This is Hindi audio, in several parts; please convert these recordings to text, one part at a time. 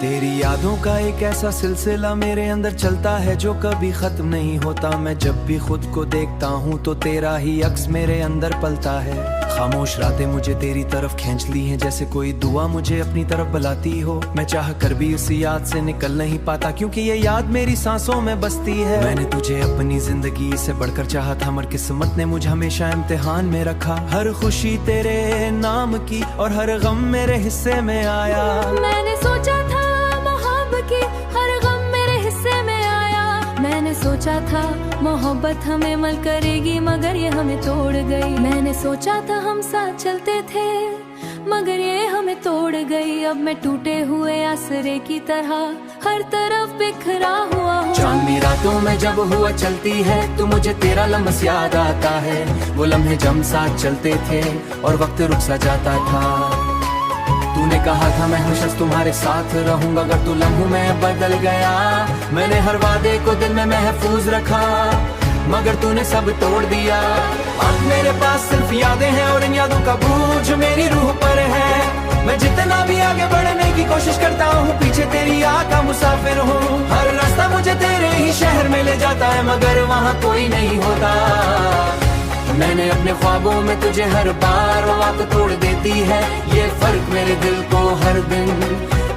तेरी यादों का एक ऐसा सिलसिला मेरे अंदर चलता है जो कभी खत्म नहीं होता। मैं जब भी खुद को देखता हूँ तो तेरा ही अक्स मेरे अंदर पलता है। खामोश रातें मुझे तेरी तरफ खींच ली हैं, जैसे कोई दुआ मुझे अपनी तरफ बुलाती हो। मैं चाह कर भी उस याद से निकल नहीं पाता, क्योंकि ये याद मेरी सांसों में बसती है। मैंने तुझे अपनी जिंदगी से बढ़कर चाहा था, मगर किस्मत ने मुझे हमेशा इम्तिहान में रखा। हर खुशी तेरे नाम की और हर गम मेरे हिस्से में आया। मैंने सोचा था कि हर गम मेरे हिस्से में आया। मैंने सोचा था मोहब्बत हमें मल करेगी, मगर ये हमें तोड़ गई। मैंने सोचा था हम साथ चलते थे, मगर ये हमें तोड़ गई। अब मैं टूटे हुए आसरे की तरह हर तरफ बिखरा हुआ हूँ। चांदनी रातों में जब हुआ चलती है तो मुझे तेरा लम्हा याद आता है। वो लम्हे जब साथ चलते थे और वक्त रुक सा जाता था। तूने कहा था मैं हमेशा तुम्हारे साथ रहूंगा, अगर तू लम्हों में बदल गया। मैंने हर वादे को दिल में महफूज रखा, मगर तूने सब तोड़ दिया। अब मेरे पास सिर्फ यादें हैं और इन यादों का बोझ मेरी रूह पर है। मैं जितना भी आगे बढ़ने की कोशिश करता हूँ, पीछे तेरी याद का मुसाफिर हूँ। हर रास्ता मुझे तेरे ही शहर में ले जाता है, मगर वहाँ कोई नहीं होता। मैंने अपने ख्वाबों में तुझे हर बार बात तोड़ देती है। ये फर्क मेरे दिल को हर दिन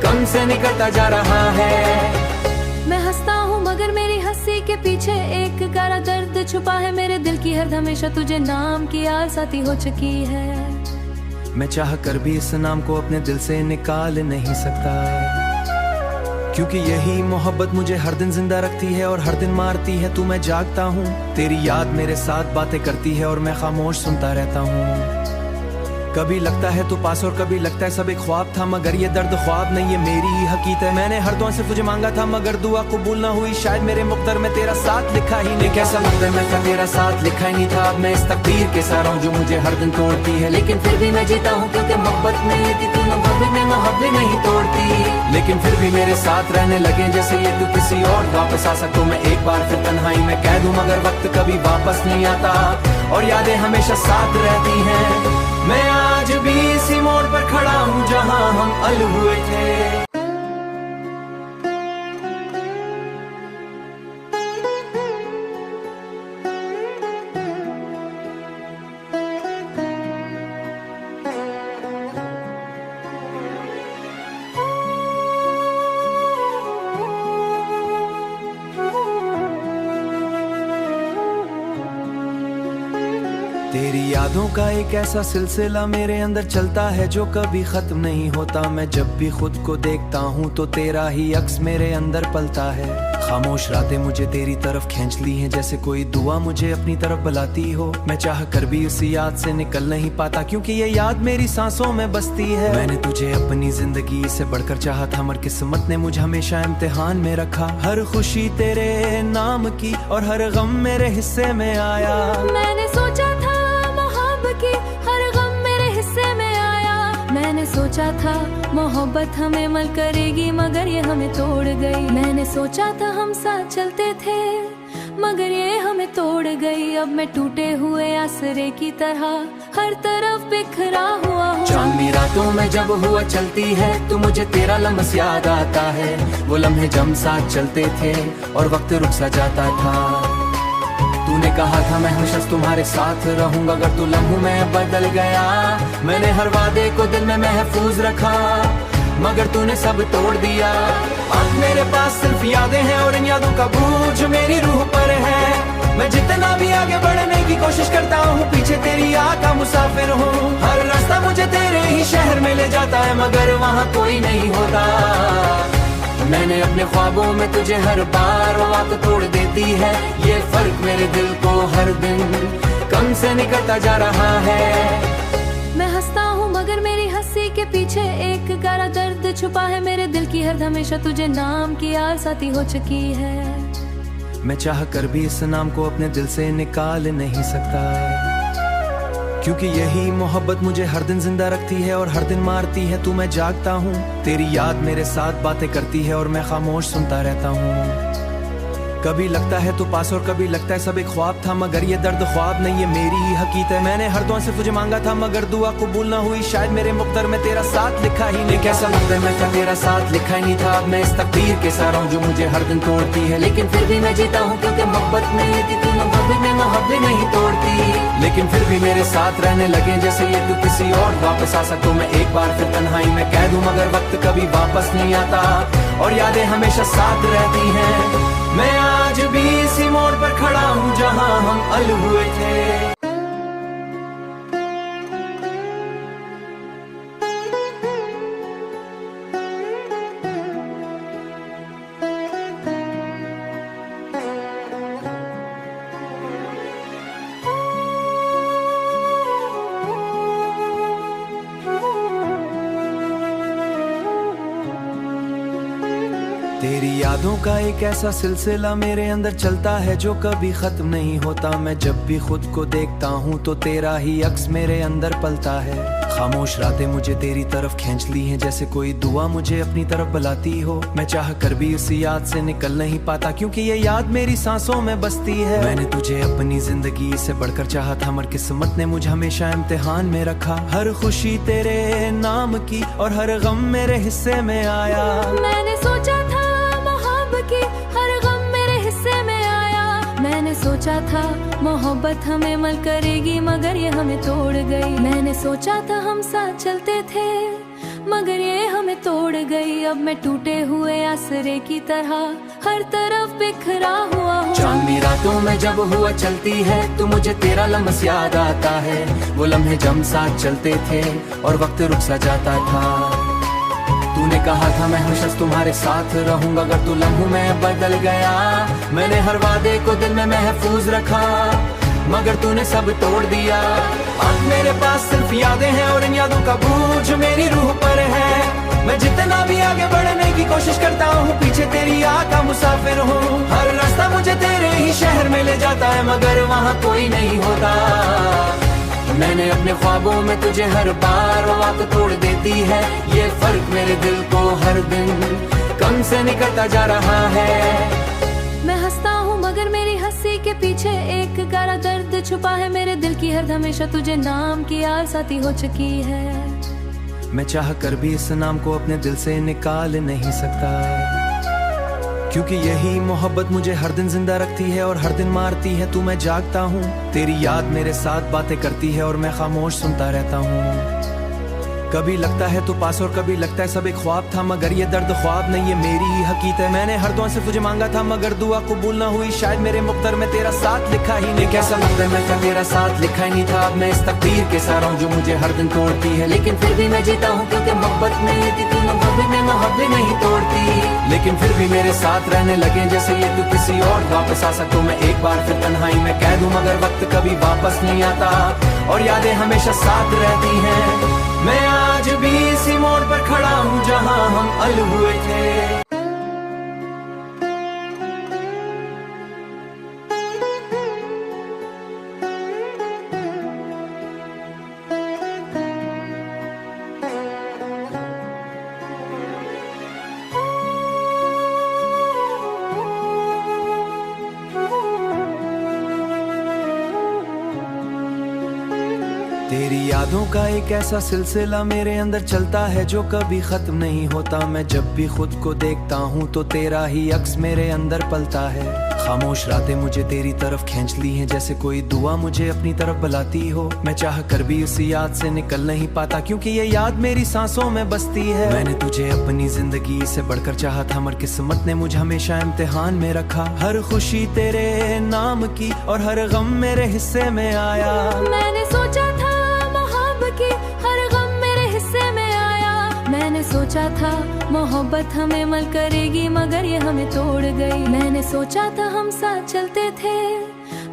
कम से निकलता जा रहा है। मैं हंसता हूँ मगर मेरी हंसी के पीछे एक गहरा दर्द छुपा है। मेरे दिल की हर हमेशा तुझे नाम की यार साथी हो चुकी है। मैं चाह कर भी इस नाम को अपने दिल से निकाल नहीं सकता, क्योंकि यही मोहब्बत मुझे हर दिन जिंदा रखती है और हर दिन मारती है। तू मैं जागता हूँ, तेरी याद मेरे साथ बातें करती है और मैं खामोश सुनता रहता हूँ। कभी लगता है तू पास और कभी लगता है सब एक ख्वाब था, मगर ये दर्द ख्वाब नहीं, ये मेरी ही हकीकत है। मैंने हर दुआ से तुझे मांगा था, मगर दुआ कबूल ना हुई। शायद मेरे मुक़द्दर में तेरा साथ लिखा ही नहीं। कैसा मुक़द्दर में था तेरा साथ लिखा ही नहीं था। अब मैं इस तकदीर के साथ हूँ जो मुझे हर दिन तोड़ती है, लेकिन फिर भी मैं जीता हूँ, क्योंकि मोहब्बत में ये थी तू मोहब्बत नहीं तोड़ती। लेकिन फिर भी मेरे साथ रहने लगे जैसे ये तू किसी और वापस आ सकूं। मैं एक बार फिर तन्हाई में कह दूं, मगर वक्त कभी वापस नहीं आता और यादें हमेशा साथ रहती हैं। मैं आज भी इसी मोड़ पर खड़ा हूँ जहाँ हम अलग हुए थे। तेरी यादों का एक ऐसा सिलसिला मेरे अंदर चलता है जो कभी खत्म नहीं होता। मैं जब भी खुद को देखता हूँ तो तेरा ही अक्स मेरे अंदर पलता है। खामोश रातें मुझे तेरी तरफ खींच ली हैं, जैसे कोई दुआ मुझे अपनी तरफ बुलाती हो। मैं चाह कर भी उस याद से निकल नहीं पाता, क्योंकि ये याद मेरी सांसों में बसती है। मैंने तुझे अपनी जिंदगी से बढ़कर चाहा था, मगर किस्मत ने मुझे हमेशा इम्तिहान में रखा। हर खुशी तेरे नाम की और हर गम मेरे हिस्से में आया। मैंने सोचा था कि हर गम मेरे हिस्से में आया। मैंने सोचा था मोहब्बत हमें मल करेगी, मगर ये हमें तोड़ गई। मैंने सोचा था हम साथ चलते थे, मगर ये हमें तोड़ गई। अब मैं टूटे हुए आसरे की तरह हर तरफ बिखरा हुआ हूँ। चांदनी रातों में जब हुआ चलती है तो मुझे तेरा लम्हा याद आता है। वो लम्हे जब साथ चलते थे और वक्त रुक सा जाता था। तूने कहा था मैं हमेशा तुम्हारे साथ रहूंगा, अगर तू लम्हों में बदल गया। मैंने हर वादे को दिल में महफूज रखा, मगर तूने सब तोड़ दिया। अब मेरे पास सिर्फ यादें हैं और इन यादों का बोझ मेरी रूह पर है। मैं जितना भी आगे बढ़ने की कोशिश करता हूँ, पीछे तेरी याद का मुसाफिर हूँ। हर रास्ता मुझे तेरे ही शहर में ले जाता है, मगर वहाँ कोई नहीं होता। मैंने अपने ख्वाबों में तुझे हर बार बात तोड़ देती है। ये फर्क मेरे दिल को हर दिन कम से निकलता जा रहा है। मैं हंसता हूँ मगर मेरी हंसी के पीछे एक गहरा दर्द छुपा है। मेरे दिल की हर हमेशा तुझे नाम की यार साथी हो चुकी है। मैं चाह कर भी इस नाम को अपने दिल से निकाल नहीं सकता, क्योंकि यही मोहब्बत मुझे हर दिन जिंदा रखती है और हर दिन मारती है। तू मैं जागता हूँ, तेरी याद मेरे साथ बातें करती है और मैं खामोश सुनता रहता हूँ। कभी लगता है तू पास और कभी लगता है सब एक ख्वाब था, मगर ये दर्द ख्वाब नहीं, ये मेरी ही हकीकत है। मैंने हर दुआ से तुझे मांगा था, मगर दुआ कबूल ना हुई। शायद मेरे मुक़द्दर में तेरा साथ लिखा ही नहीं। कैसा मुक़द्दर में था, तेरा साथ लिखा ही नहीं था। अब मैं इस तकदीर के सारा हूँ जो मुझे हर दिन तोड़ती है, लेकिन फिर भी मैं जीता हूँ क्योंकि मोहब्बत में ये थी, तूने कभी मैं मोहब्बत नहीं तोड़ती। लेकिन फिर भी मेरे साथ रहने लगे जैसे ये तू किसी और वापस आ सकूं मैं एक बार फिर तन्हाई में कैद हूँ, मगर वक्त कभी वापस नहीं आता और यादें हमेशा साथ रहती हैं। मैं आज भी इसी मोड़ पर खड़ा हूँ जहाँ हम अलग हुए थे। तेरी यादों का एक ऐसा सिलसिला मेरे अंदर चलता है जो कभी खत्म नहीं होता। मैं जब भी खुद को देखता हूँ तो तेरा ही अक्स मेरे अंदर पलता है। खामोश रातें मुझे तेरी तरफ खींच ली हैं जैसे कोई दुआ मुझे अपनी तरफ बुलाती हो। मैं चाह कर भी उसी याद से निकल नहीं पाता क्योंकि ये याद मेरी सांसों में बसती है। मैंने तुझे अपनी जिंदगी से बढ़कर चाहा था, मगर किस्मत ने मुझे हमेशा इम्तिहान में रखा। हर खुशी तेरे नाम की और हर गम मेरे हिस्से में आया। मैंने सोचा था कि हर गम मेरे हिस्से में आया। मैंने सोचा था मोहब्बत हमें मल करेगी, मगर ये हमें तोड़ गई। मैंने सोचा था हम साथ चलते थे, मगर ये हमें तोड़ गई। अब मैं टूटे हुए आसरे की तरह हर तरफ बिखरा हुआ हूँ। चांदनी रातों में जब हुआ चलती है तो मुझे तेरा लम्हा याद आता है। वो लम्हे जब साथ चलते थे और वक्त रुक सा जाता था। तूने कहा था मैं हमेशा तुम्हारे साथ रहूंगा, अगर तू लम्हों में बदल गया। मैंने हर वादे को दिल में महफूज रखा, मगर तूने सब तोड़ दिया। अब मेरे पास सिर्फ यादें हैं और इन यादों का बोझ मेरी रूह पर है। मैं जितना भी आगे बढ़ने की कोशिश करता हूँ पीछे तेरी याद का मुसाफिर हूँ। हर रास्ता मुझे तेरे ही शहर में ले जाता है, मगर वहाँ कोई नहीं होता। मैंने अपने ख्वाबों में तुझे हर बार वक्त तोड़ देती है। ये फर्क मेरे दिल को हर दिन कम से निकलता जा रहा है। मैं हंसता हूँ मगर मेरी हंसी के पीछे एक गहरा दर्द छुपा है। मेरे दिल की हर हमेशा तुझे नाम की यार साथी हो चुकी है। मैं चाह कर भी इस नाम को अपने दिल से निकाल नहीं सकता, क्योंकि यही मोहब्बत मुझे हर दिन जिंदा रखती है और हर दिन मारती है। तू मैं जागता हूँ, तेरी याद मेरे साथ बातें करती है और मैं खामोश सुनता रहता हूँ। कभी लगता है तू पास और कभी लगता है सब एक ख्वाब था, मगर ये दर्द ख्वाब नहीं, ये मेरी ही हकीकत है। मैंने हर दुआ से तुझे मांगा था, मगर दुआ कबूल ना हुई। शायद मेरे मुक़द्दर में तेरा साथ लिखा ही नहीं। कैसा मुक़द्दर में था, तेरा साथ लिखा ही नहीं था। अब मैं इस तकदीर के सारा हूँ जो मुझे हर दिन तोड़ती है, लेकिन फिर भी मैं जीता हूँ क्योंकि मोहब्बत में ये थी, तूने कभी मैं मोहब्बत नहीं तोड़ती। लेकिन फिर भी मेरे साथ रहने लगे जैसे ये तू किसी और वापस आ सकूं मैं एक बार फिर तन्हाई में कैद हूँ, मगर वक्त कभी वापस नहीं आता और यादें हमेशा साथ रहती हैं। मैं आज भी इसी मोड़ पर खड़ा हूँ जहाँ हम अलग हुए थे। तेरी यादों का एक ऐसा सिलसिला मेरे अंदर चलता है जो कभी खत्म नहीं होता। मैं जब भी खुद को देखता हूँ तो तेरा ही अक्स मेरे अंदर पलता है। खामोश रातें मुझे तेरी तरफ खींच ली हैं जैसे कोई दुआ मुझे अपनी तरफ बुलाती हो। मैं चाह कर भी उसी याद से निकल नहीं पाता क्योंकि ये याद मेरी सांसों में बसती है। मैंने तुझे अपनी जिंदगी से बढ़कर चाहा था, मगर किस्मत ने मुझे हमेशा इम्तिहान में रखा। हर खुशी तेरे नाम की और हर गम मेरे हिस्से में आया। मैंने सोचा था कि हर गम मेरे हिस्से में आया। मैंने सोचा था मोहब्बत हमें मल करेगी, मगर ये हमें तोड़ गई। मैंने सोचा था हम साथ चलते थे,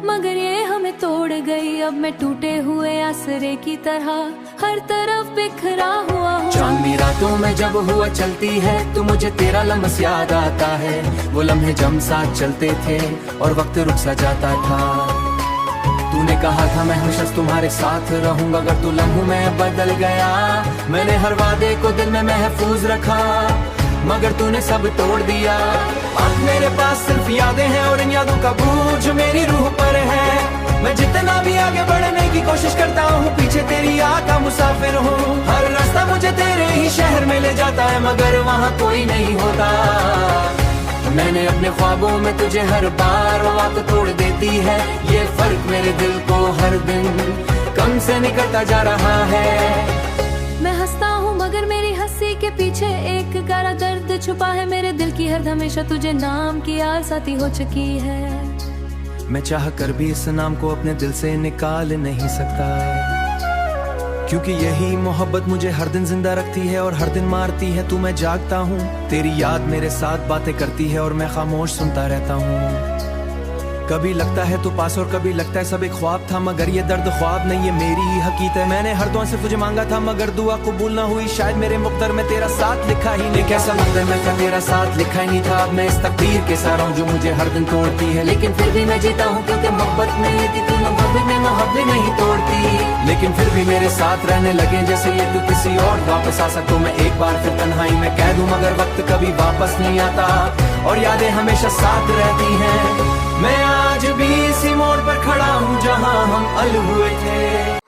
मगर ये हमें तोड़ गई। अब मैं टूटे हुए आसरे की तरह हर तरफ बिखरा हुआ हूँ। चांदनी रातों में जब हुआ चलती है तो मुझे तेरा लम्हा याद आता है। वो लम्हे जब साथ चलते थे और वक्त रुक सा जाता था। तूने कहा था मैं हमेशा तुम्हारे साथ रहूंगा, अगर तू लम्हों में बदल गया। मैंने हर वादे को दिल में महफूज रखा, मगर तूने सब तोड़ दिया। अब मेरे पास सिर्फ यादें हैं और इन यादों का बोझ मेरी रूह पर है। मैं जितना भी आगे बढ़ने की कोशिश करता हूँ, पीछे तेरी आँख का मुसाफिर हूँ। हर रास्ता मुझे तेरे ही शहर में ले जाता है, मगर वहाँ कोई नहीं होता। मैंने अपने ख्वाबों में तुझे हर बार बात तोड़ देती है। ये फर्क मेरे दिल को हर दिन कम से निकलता जा रहा है। मैं हंसता हूँ मगर मेरी हंसी के पीछे एक गहरा दर्द छुपा है। मेरे दिल की हर हमेशा तुझे नाम की यार साथी हो चुकी है। मैं चाह कर भी इस नाम को अपने दिल से निकाल नहीं सकता, क्योंकि यही मोहब्बत मुझे हर दिन जिंदा रखती है और हर दिन मारती है। तू मैं जागता हूँ, तेरी याद मेरे साथ बातें करती है और मैं खामोश सुनता रहता हूँ। कभी लगता है तू पास और कभी लगता है सब एक ख्वाब था, मगर ये दर्द ख्वाब नहीं, ये मेरी ही हकीकत है। मैंने हर दुआ से तुझे मांगा था, मगर दुआ कबूल ना हुई। शायद मेरे मुक़द्दर में तेरा साथ लिखा ही नहीं। कैसा मुक़द्दर में था, तेरा साथ लिखा ही नहीं था। अब मैं इस तकदीर के साथ हूँ जो मुझे हर दिन तोड़ती है, लेकिन फिर भी मैं जीता हूँ, क्योंकि मोहब्बत में ये थी तू मोहब्बत नहीं तोड़ती। लेकिन फिर भी मेरे साथ रहने लगे जैसे ये तू किसी और वापस आ सकूं। मैं एक बार फिर तन्हाई में कैद हूँ, मगर वक्त कभी वापस नहीं आता और यादें हमेशा साथ रहती हैं। मैं आज भी इसी मोड़ पर खड़ा हूँ जहाँ हम अलग हुए थे।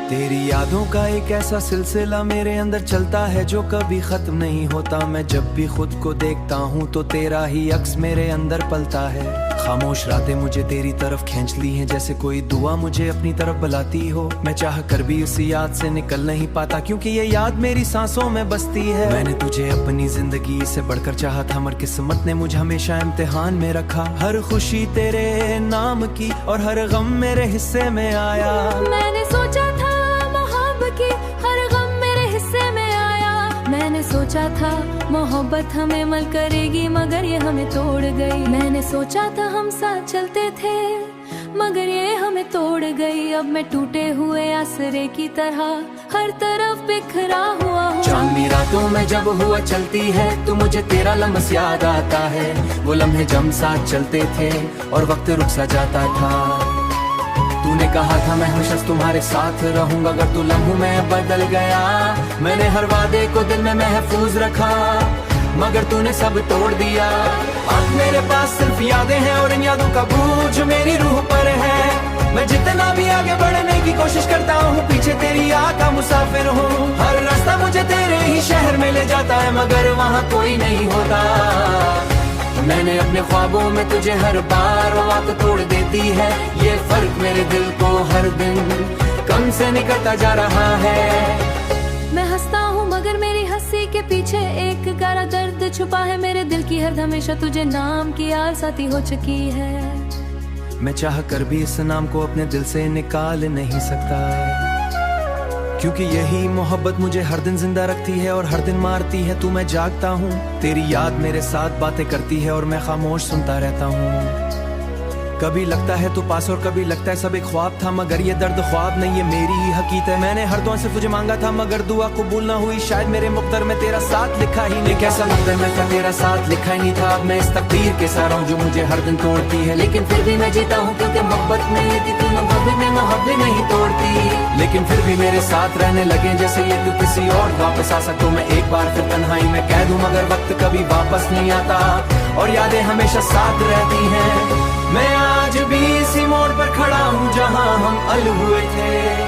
तेरी यादों का एक ऐसा सिलसिला मेरे अंदर चलता है जो कभी खत्म नहीं होता। मैं जब भी खुद को देखता हूँ तो तेरा ही अक्स मेरे अंदर पलता है। खामोश रातें मुझे तेरी तरफ खींच ली हैं, जैसे कोई दुआ मुझे अपनी तरफ बुलाती हो। मैं चाह कर भी उसी याद से निकल नहीं पाता, क्योंकि ये याद मेरी सांसों में बसती है। मैंने तुझे अपनी जिंदगी से बढ़कर चाहा था, मगर किस्मत ने मुझे हमेशा इम्तिहान में रखा। हर खुशी तेरे नाम की और हर गम मेरे हिस्से में आया। मैंने सोचा था कि हर गम मेरे हिस्से में आया। मैंने सोचा था मोहब्बत हमें मल करेगी, मगर ये हमें तोड़ गई। मैंने सोचा था हम साथ चलते थे, मगर ये हमें तोड़ गई। अब मैं टूटे हुए आसरे की तरह हर तरफ बिखरा हुआ हूँ। चांदनी रातों में जब हुआ चलती है तो मुझे तेरा लम्हा याद आता है। वो लम्हे जब साथ चलते थे और वक्त रुक सा जाता था। तूने कहा था मैं हमेशा तुम्हारे साथ रहूंगा, अगर तू लम्हों में बदल गया। मैंने हर वादे को दिल में महफूज रखा, मगर तूने सब तोड़ दिया। अब मेरे पास सिर्फ यादें हैं और इन यादों का बोझ मेरी रूह पर है। मैं जितना भी आगे बढ़ने की कोशिश करता हूँ, पीछे तेरी आँख का मुसाफिर हूँ। हर रास्ता मुझे तेरे ही शहर में ले जाता है, मगर वहाँ कोई नहीं होता। मैंने अपने ख्वाबों में तुझे हर बार बात तोड़ देती है। ये फर्क मेरे दिल को हर दिन कम से निकलता जा रहा है। मैं हंसता हूँ मगर मेरी हंसी के पीछे एक गहरा दर्द छुपा है। मेरे दिल की हर हमेशा तुझे नाम की यार साथी हो चुकी है। मैं चाह कर भी इस नाम को अपने दिल से निकाल नहीं सकता, क्योंकि यही मोहब्बत मुझे हर दिन जिंदा रखती है और हर दिन मारती है। तू मैं जागता हूँ, तेरी याद मेरे साथ बातें करती है और मैं खामोश सुनता रहता हूँ। कभी लगता है तू पास और कभी लगता है सब एक ख्वाब था, मगर ये दर्द ख्वाब नहीं, ये मेरी ही हकीकत है। मैंने हर दुआ से तुझे मांगा था, मगर दुआ कबूल ना हुई। शायद मेरे मुक़द्दर में तेरा साथ लिखा ही नहीं। कैसा मुक़द्दर में था, तेरा साथ लिखा ही नहीं था। अब मैं इस तकदीर के साथ हूँ जो मुझे हर दिन तोड़ती है, लेकिन फिर भी मैं जीता हूँ, क्योंकि मोहब्बत में ये थी तू मोहब्बत नहीं तोड़ती। लेकिन फिर भी मेरे साथ रहने लगे जैसे ये तू किसी और वापस आ सकूं। मैं एक बार फिर तन्हाई में कैद हूँ, मगर वक्त कभी वापस नहीं आता और यादें हमेशा साथ रहती हैं। मैं आज भी इसी मोड़ पर खड़ा हूँ जहाँ हम अलग हुए थे।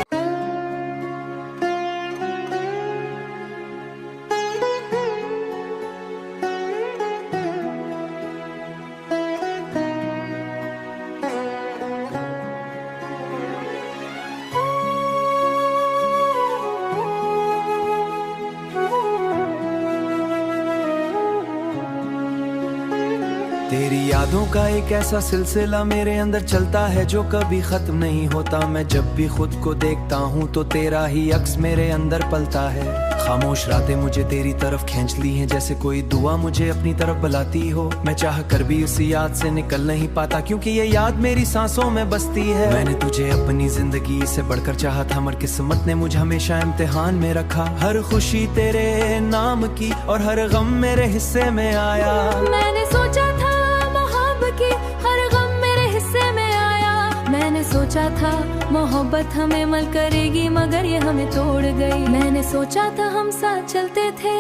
तेरी यादों का एक ऐसा सिलसिला मेरे अंदर चलता है जो कभी खत्म नहीं होता। मैं जब भी खुद को देखता हूँ तो तेरा ही अक्स मेरे अंदर पलता है। खामोश रातें मुझे तेरी तरफ खींच ली हैं, जैसे कोई दुआ मुझे अपनी तरफ बुलाती हो। मैं चाह कर भी उस याद से निकल नहीं पाता, क्योंकि ये याद मेरी सांसों में बसती है। मैंने तुझे अपनी जिंदगी से बढ़कर चाहा था, मगर किस्मत ने मुझे हमेशा इम्तिहान में रखा। हर खुशी तेरे नाम की और हर गम मेरे हिस्से में आया। मैंने सोचा था मोहब्बत की हर गम मेरे हिस्से में आया। मैंने सोचा था मोहब्बत हमें मल करेगी, मगर ये हमें तोड़ गई। मैंने सोचा था हम साथ चलते थे,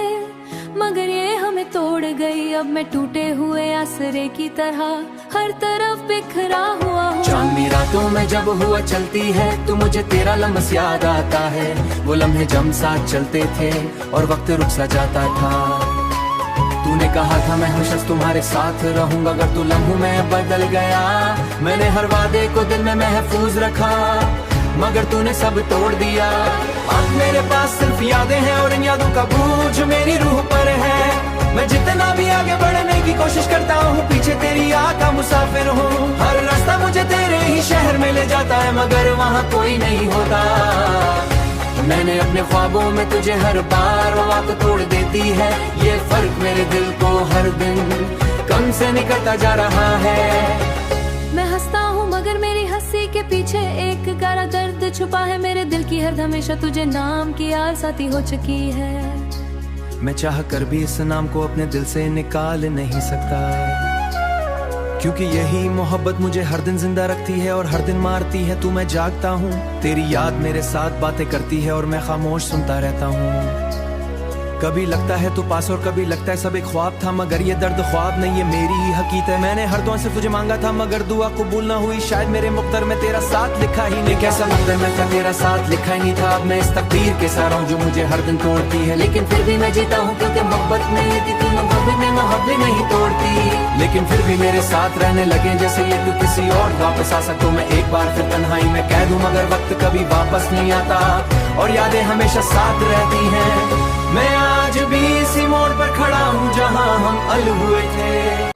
मगर ये हमें तोड़ गई। अब मैं टूटे हुए आसरे की तरह हर तरफ बिखरा हुआ हूँ। चांदनी रातों में जब हुआ चलती है, तो मुझे तेरा लम्हा याद आता है। वो लम्हे जब साथ चलते थे और वक्त रुक सा जाता था। तूने कहा था मैं हमेशा तुम्हारे साथ रहूंगा, अगर तू लम्हों में बदल गया। मैंने हर वादे को दिल में महफूज रखा, मगर तूने सब तोड़ दिया। अब मेरे पास सिर्फ यादें हैं और इन यादों का बोझ मेरी रूह पर है। मैं जितना भी आगे बढ़ने की कोशिश करता हूँ, पीछे तेरी आह का मुसाफिर हूँ। हर रास्ता मुझे तेरे ही शहर में ले जाता है, मगर वहाँ कोई नहीं होता। मैंने अपने ख्वाबों में तुझे हर बार बात तोड़ देती है। ये फर्क मेरे दिल को हर दिन कम से निकलता जा रहा है। मैं हंसता हूँ मगर मेरी हंसी के पीछे एक गहरा दर्द छुपा है। मेरे दिल की हर हमेशा तुझे नाम की यार साथी हो चुकी है। मैं चाह कर भी इस नाम को अपने दिल से निकाल नहीं सकता, क्योंकि यही मोहब्बत मुझे हर दिन जिंदा रखती है और हर दिन मारती है। तू मैं जागता हूँ, तेरी याद मेरे साथ बातें करती है और मैं खामोश सुनता रहता हूँ। कभी लगता है तू पास और कभी लगता है सब एक ख्वाब था, मगर ये दर्द ख्वाब नहीं, ये मेरी ही हकीकत है। मैंने हर दुआ से तुझे मांगा था, मगर दुआ कबूल ना हुई। शायद मेरे मुक़द्दर में तेरा साथ लिखा ही नहीं। कैसा मुक़द्दर में था, तेरा साथ लिखा ही नहीं था। अब मैं इस तकदीर के साथ हूँ जो मुझे हर दिन तोड़ती है, लेकिन फिर भी मैं जीता हूँ, क्योंकि मोहब्बत नहीं थी तू, मोहब्बत में मोहब्बत नहीं तोड़ती। लेकिन फिर भी मेरे साथ रहने लगे जैसे ये तू किसी और वापस आ सकूं मैं एक बार फिर तन्हाई में कैद हूँ, मगर वक्त कभी वापस नहीं आता और यादें हमेशा साथ रहती हैं। मैं आज भी इसी मोड़ पर खड़ा हूँ जहाँ हम अलग हुए थे।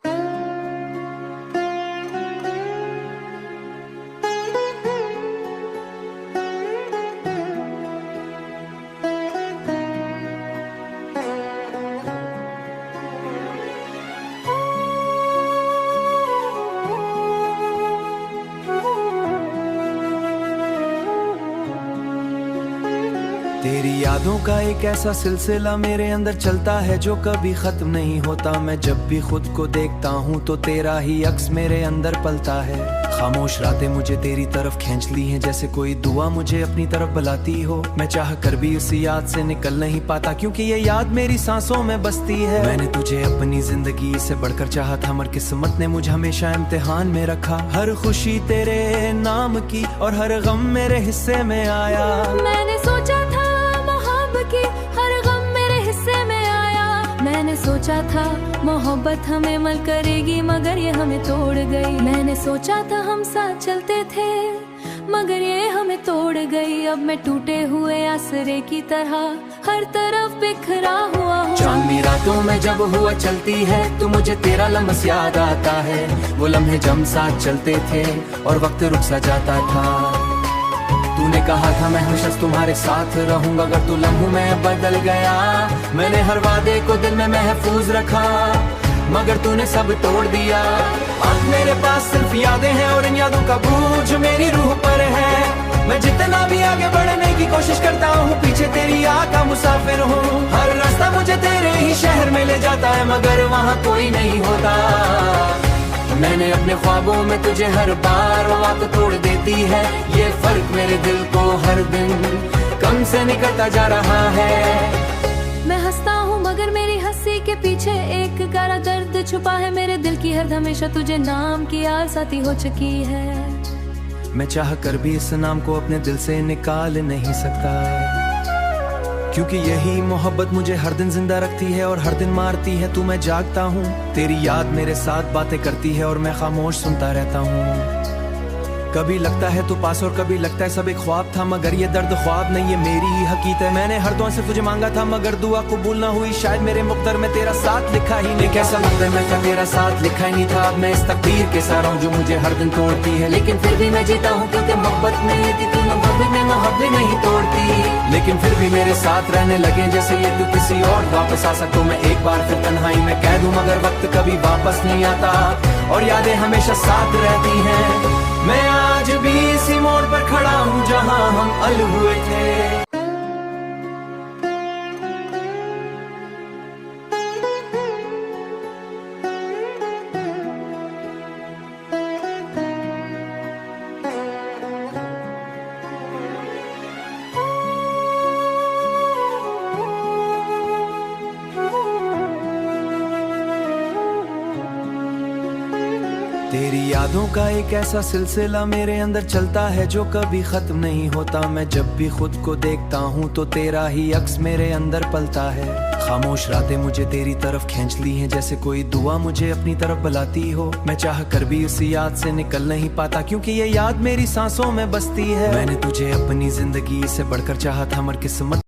तेरी यादों का एक ऐसा सिलसिला मेरे अंदर चलता है जो कभी खत्म नहीं होता। मैं जब भी खुद को देखता हूँ तो तेरा ही अक्स मेरे अंदर पलता है। खामोश रातें मुझे तेरी तरफ खींच ली हैं, जैसे कोई दुआ मुझे अपनी तरफ बुलाती हो। मैं चाह कर भी उस याद से निकल नहीं पाता, क्योंकि ये याद मेरी सांसों में बसती है। मैंने तुझे अपनी जिंदगी से बढ़कर चाहा था, मगर किस्मत ने मुझे हमेशा इम्तिहान में रखा। हर खुशी तेरे नाम की और हर गम मेरे हिस्से में आया। मैंने सोचा था कि हर गम मेरे हिस्से में आया। मैंने सोचा था मोहब्बत हमें मल करेगी, मगर ये हमें तोड़ गई। मैंने सोचा था हम साथ चलते थे, मगर ये हमें तोड़ गई। अब मैं टूटे हुए आसरे की तरह हर तरफ बिखरा हुआ हूँ। चांदनी रातों में जब हुआ चलती है, तो मुझे तेरा लम्हा याद आता है। वो लम्हे जब साथ चलते थे और वक्त रुक सा जाता था। तूने कहा था मैं हमेशा तुम्हारे साथ रहूंगा, अगर तू लम्हों में बदल गया। मैंने हर वादे को दिल में महफूज रखा, मगर तूने सब तोड़ दिया। अब मेरे पास सिर्फ यादें हैं और इन यादों का बोझ मेरी रूह पर है। मैं जितना भी आगे बढ़ने की कोशिश करता हूँ, पीछे तेरी आह का मुसाफिर हूँ। हर रास्ता मुझे तेरे ही शहर में ले जाता है, मगर वहाँ कोई नहीं होता। मैंने अपने ख्वाबों में तुझे हर बार बात तोड़ देती है। ये फर्क मेरे दिल को हर दिन कम से निकलता जा रहा है। मैं हंसता हूँ मगर मेरी हंसी के पीछे एक गहरा दर्द छुपा है। मेरे दिल की हर हमेशा तुझे नाम की यार साथी हो चुकी है। मैं चाह कर भी इस नाम को अपने दिल से निकाल नहीं सकता, क्योंकि यही मोहब्बत मुझे हर दिन जिंदा रखती है और हर दिन मारती है। तू मैं जागता हूँ, तेरी याद मेरे साथ बातें करती है और मैं खामोश सुनता रहता हूँ। कभी लगता है तू पास और कभी लगता है सब एक ख्वाब था, मगर ये दर्द ख्वाब नहीं ये मेरी ही हकीकत है। मैंने हर दुआ से तुझे मांगा था मगर दुआ कबूल ना हुई, शायद मेरे मुक़द्दर में तेरा साथ लिखा ही नहीं। कैसा मुक़द्दर में था तेरा साथ लिखा ही नहीं था, अब मैं इस तकदीर के साथ हूँ जो मुझे हर दिन तोड़ती है। लेकिन फिर भी मैं जीता हूँ क्योंकि मोहब्बत में थी तू, मोहब्बत में मोहब्बत नहीं तोड़ती। लेकिन फिर भी मेरे साथ रहने लगे जैसे ये तू किसी और वापस आ सकता। मैं एक बार फिर तन्हाई में कैद हूँ मगर वक्त कभी वापस नहीं आता और यादें हमेशा साथ रहती हैं। मैं आज भी इसी मोड़ पर खड़ा हूँ जहाँ हम अलग हुए थे। तेरी यादों का एक ऐसा सिलसिला मेरे अंदर चलता है जो कभी खत्म नहीं होता। मैं जब भी खुद को देखता हूँ तो तेरा ही अक्स मेरे अंदर पलता है। खामोश रातें मुझे तेरी तरफ खींच ली हैं जैसे कोई दुआ मुझे अपनी तरफ बुलाती हो। मैं चाह कर भी उसी याद से निकल नहीं पाता क्योंकि ये याद मेरी सांसों में बसती है। मैंने तुझे अपनी जिंदगी से बढ़कर चाहा था मगर किस्मत